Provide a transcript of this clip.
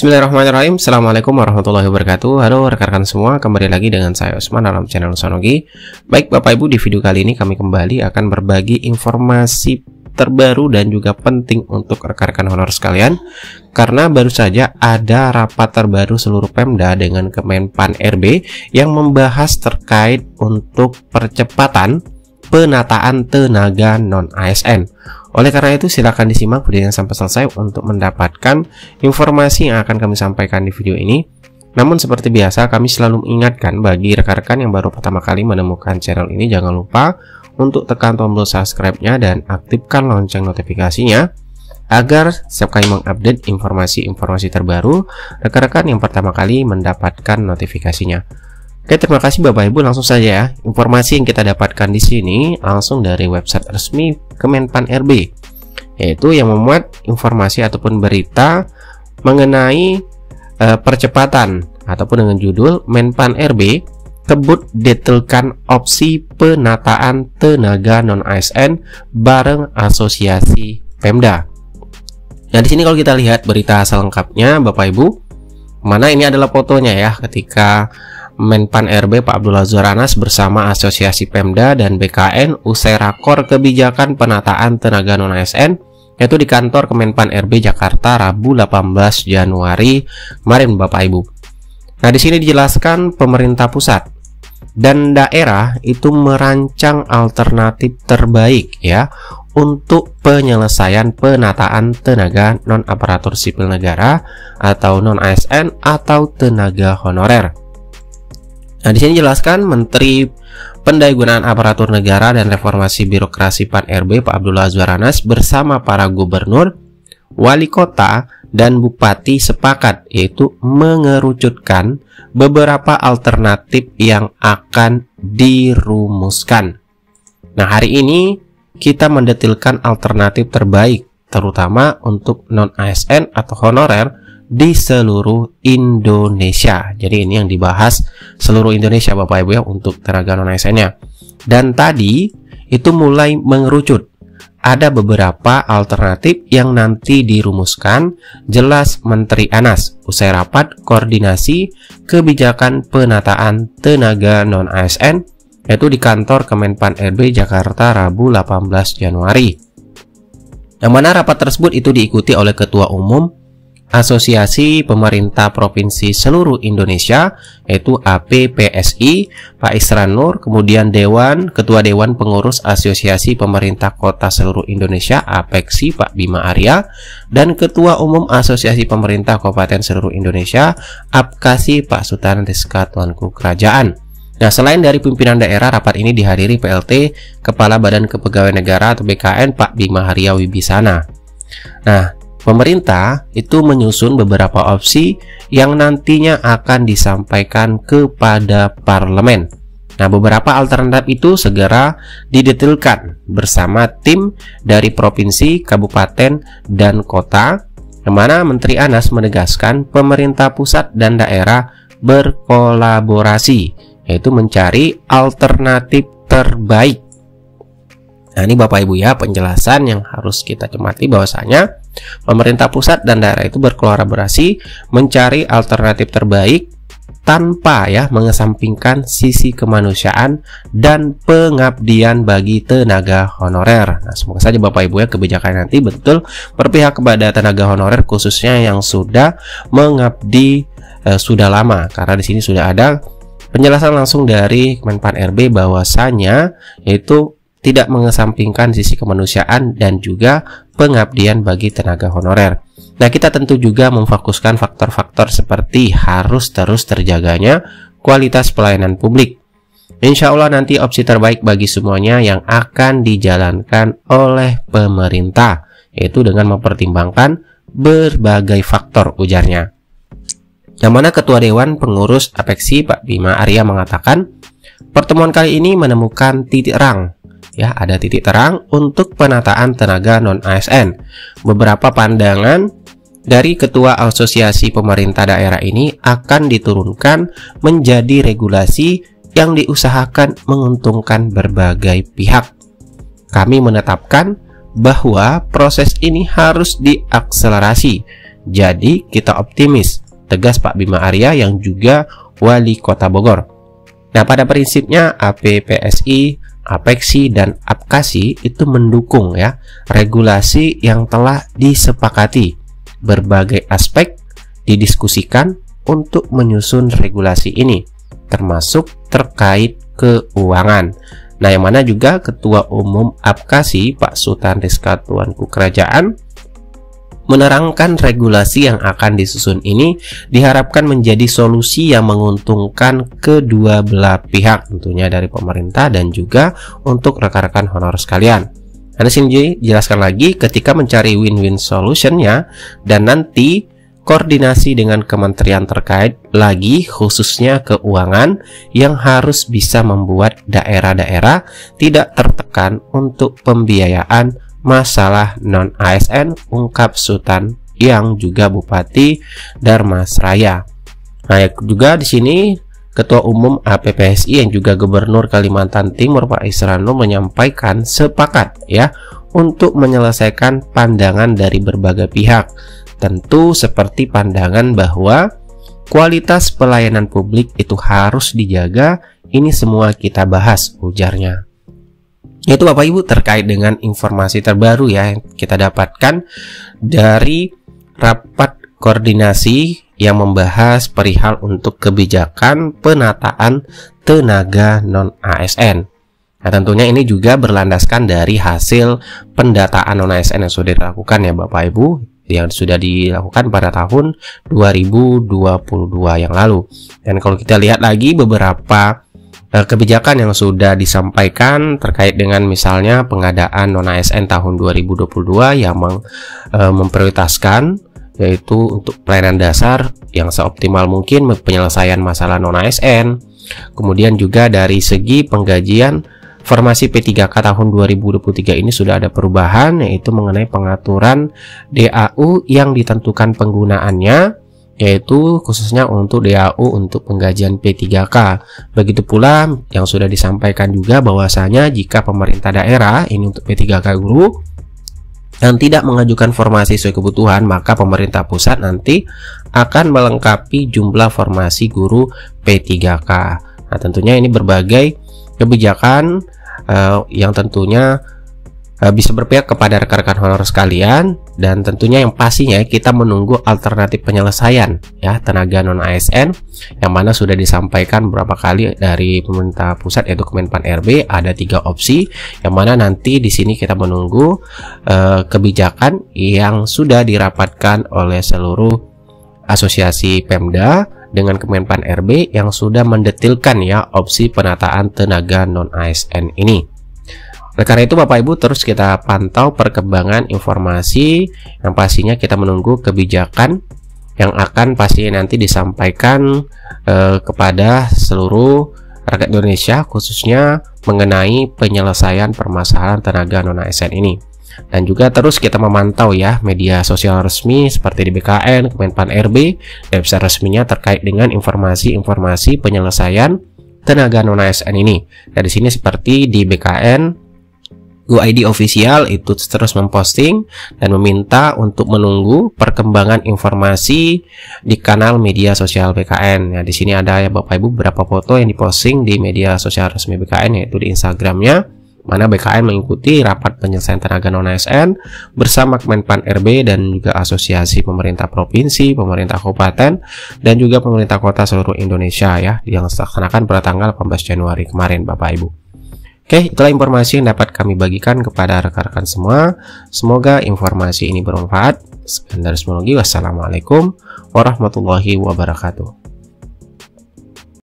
Bismillahirrahmanirrahim. Assalamualaikum warahmatullahi wabarakatuh. Halo rekan-rekan semua, kembali lagi dengan saya Usman dalam channel Usmanogi. Baik Bapak Ibu, di video kali ini kami kembali akan berbagi informasi terbaru dan juga penting untuk rekan-rekan honor sekalian, karena baru saja ada rapat terbaru seluruh Pemda dengan Kemenpan RB yang membahas terkait untuk percepatan penataan tenaga non-ASN. Oleh karena itu, silakan disimak videonya sampai selesai untuk mendapatkan informasi yang akan kami sampaikan di video ini. Namun seperti biasa, kami selalu mengingatkan bagi rekan-rekan yang baru pertama kali menemukan channel ini, jangan lupa untuk tekan tombol subscribe-nya dan aktifkan lonceng notifikasinya agar setiap kali mengupdate informasi-informasi terbaru, rekan-rekan yang pertama kali mendapatkan notifikasinya. Oke, terima kasih Bapak Ibu. Langsung saja ya, informasi yang kita dapatkan di sini langsung dari website resmi Kemenpan RB, yaitu yang memuat informasi ataupun berita mengenai percepatan ataupun dengan judul Menpan RB kebut detailkan opsi penataan tenaga non ASN bareng asosiasi Pemda. Nah, di sini kalau kita lihat berita selengkapnya Bapak Ibu, mana ini adalah fotonya ya, ketika Menpan RB Pak Abdul Azwar Anas bersama Asosiasi Pemda dan BKN usai rakor kebijakan penataan tenaga non-ASN, yaitu di kantor Kemenpan RB Jakarta Rabu 18 Januari kemarin Bapak Ibu. Nah, di sini dijelaskan pemerintah pusat dan daerah itu merancang alternatif terbaik ya untuk penyelesaian penataan tenaga non-aparatur sipil negara atau non-ASN atau tenaga honorer. Nah, di sini jelaskan Menteri Pendayagunaan Aparatur Negara dan Reformasi Birokrasi PAN RB Pak Abdul Azwar Anas bersama para gubernur, wali kota, dan bupati sepakat yaitu mengerucutkan beberapa alternatif yang akan dirumuskan. Nah, hari ini kita mendetilkan alternatif terbaik terutama untuk non-ASN atau honorer di seluruh Indonesia. Jadi ini yang dibahas seluruh Indonesia Bapak Ibu ya untuk tenaga non-ASN-nya. Dan tadi itu mulai mengerucut. Ada beberapa alternatif yang nanti dirumuskan, jelas Menteri Anas usai rapat koordinasi kebijakan penataan tenaga non-ASN yaitu di kantor Kemenpan RB Jakarta Rabu 18 Januari. Yang mana rapat tersebut itu diikuti oleh Ketua Umum Asosiasi Pemerintah Provinsi seluruh Indonesia yaitu APPSI Pak Isran Nur, kemudian Ketua Dewan Pengurus Asosiasi Pemerintah Kota seluruh Indonesia APEKSI Pak Bima Arya, dan Ketua Umum Asosiasi Pemerintah Kabupaten seluruh Indonesia APKASI Pak Sultan Rizka Tuanku Kerajaan. Nah, selain dari pimpinan daerah, rapat ini dihadiri PLT Kepala Badan Kepegawaian Negara atau BKN Pak Bima Arya Wibisana. Nah, pemerintah itu menyusun beberapa opsi yang nantinya akan disampaikan kepada parlemen. Nah, beberapa alternatif itu segera didetilkan bersama tim dari provinsi, kabupaten, dan kota, di mana Menteri Anas menegaskan pemerintah pusat dan daerah berkolaborasi, yaitu mencari alternatif terbaik. Nah, ini Bapak Ibu ya penjelasan yang harus kita cermati, bahwasanya pemerintah pusat dan daerah itu berkolaborasi mencari alternatif terbaik tanpa ya mengesampingkan sisi kemanusiaan dan pengabdian bagi tenaga honorer. Nah, semoga saja Bapak Ibu ya kebijakan nanti betul berpihak kepada tenaga honorer khususnya yang sudah mengabdi sudah lama, karena di sini sudah ada penjelasan langsung dari Kemenpan RB bahwasanya yaitu tidak mengesampingkan sisi kemanusiaan dan juga pengabdian bagi tenaga honorer. Nah, kita tentu juga memfokuskan faktor-faktor seperti harus terus terjaganya kualitas pelayanan publik. Insya Allah nanti opsi terbaik bagi semuanya yang akan dijalankan oleh pemerintah, yaitu dengan mempertimbangkan berbagai faktor, ujarnya. Yang mana Ketua Dewan Pengurus APEKSI Pak Bima Arya mengatakan, pertemuan kali ini menemukan titik terang. Ya, ada titik terang untuk penataan tenaga non-ASN. Beberapa pandangan dari Ketua Asosiasi Pemerintah Daerah ini akan diturunkan menjadi regulasi yang diusahakan menguntungkan berbagai pihak. Kami menetapkan bahwa proses ini harus diakselerasi Jadi kita optimis, tegas Pak Bima Arya yang juga Wali Kota Bogor. Nah, pada prinsipnya APPSI, APEKSI, dan APKASI itu mendukung ya regulasi yang telah disepakati. Berbagai aspek didiskusikan untuk menyusun regulasi ini, termasuk terkait keuangan. Nah, yang mana juga Ketua Umum APKASI Pak Sultan Rizka Tuanku Kerajaan menerangkan regulasi yang akan disusun ini diharapkan menjadi solusi yang menguntungkan kedua belah pihak, tentunya dari pemerintah dan juga untuk rekan-rekan honor sekalian. Ada sini jelaskan lagi ketika mencari win-win solutionnya, dan nanti koordinasi dengan kementerian terkait lagi, khususnya keuangan, yang harus bisa membuat daerah-daerah tidak tertekan untuk pembiayaan masalah non-ASN, ungkap Sultan yang juga Bupati Dharmasraya. Nah, juga di sini Ketua Umum APPSI yang juga Gubernur Kalimantan Timur Pak Israno menyampaikan sepakat ya untuk menyelesaikan pandangan dari berbagai pihak. Tentu seperti pandangan bahwa kualitas pelayanan publik itu harus dijaga. Ini semua kita bahas, ujarnya. Itu Bapak Ibu terkait dengan informasi terbaru ya yang kita dapatkan dari rapat koordinasi yang membahas perihal untuk kebijakan penataan tenaga non-ASN. Nah, tentunya ini juga berlandaskan dari hasil pendataan non-ASN yang sudah dilakukan ya Bapak Ibu, yang sudah dilakukan pada tahun 2022 yang lalu. Dan kalau kita lihat lagi beberapa kebijakan yang sudah disampaikan terkait dengan misalnya pengadaan non-ASN tahun 2022 yang memprioritaskan yaitu untuk pelayanan dasar yang seoptimal mungkin penyelesaian masalah non-ASN. Kemudian juga dari segi penggajian formasi P3K tahun 2023 ini sudah ada perubahan, yaitu mengenai pengaturan DAU yang ditentukan penggunaannya, yaitu khususnya untuk DAU untuk penggajian P3K. Begitu pula yang sudah disampaikan juga bahwasanya jika pemerintah daerah ini untuk P3K guru yang tidak mengajukan formasi sesuai kebutuhan, maka pemerintah pusat nanti akan melengkapi jumlah formasi guru P3K. Nah, tentunya ini berbagai kebijakan yang tentunya bisa berpihak kepada rekan-rekan honor sekalian, dan tentunya yang pastinya kita menunggu alternatif penyelesaian ya tenaga non ASN yang mana sudah disampaikan beberapa kali dari pemerintah pusat yaitu Kemenpan RB. Ada 3 opsi yang mana nanti di sini kita menunggu kebijakan yang sudah dirapatkan oleh seluruh asosiasi Pemda dengan Kemenpan RB yang sudah mendetilkan ya opsi penataan tenaga non ASN ini. Oleh karena itu Bapak Ibu terus kita pantau perkembangan informasi yang pastinya kita menunggu kebijakan yang akan pastinya nanti disampaikan kepada seluruh rakyat Indonesia, khususnya mengenai penyelesaian permasalahan tenaga non ASN ini. Dan juga terus kita memantau ya media sosial resmi seperti di BKN, Kemenpan RB, website resminya terkait dengan informasi-informasi penyelesaian tenaga non ASN ini. Dari sini seperti di BKN GoID official itu terus memposting dan meminta untuk menunggu perkembangan informasi di kanal media sosial BKN. Ya, di sini ada ya Bapak Ibu beberapa foto yang diposting di media sosial resmi BKN yaitu di Instagramnya, mana BKN mengikuti rapat penyelesaian tenaga non ASN bersama Kemenpan RB dan juga asosiasi pemerintah provinsi, pemerintah kabupaten, dan juga pemerintah kota seluruh Indonesia ya yang dilaksanakan pada tanggal 18 Januari kemarin Bapak Ibu. Oke, itulah informasi yang dapat kami bagikan kepada rekan-rekan semua. Semoga informasi ini bermanfaat. Sekian dari Semoga. Wassalamualaikum warahmatullahi wabarakatuh.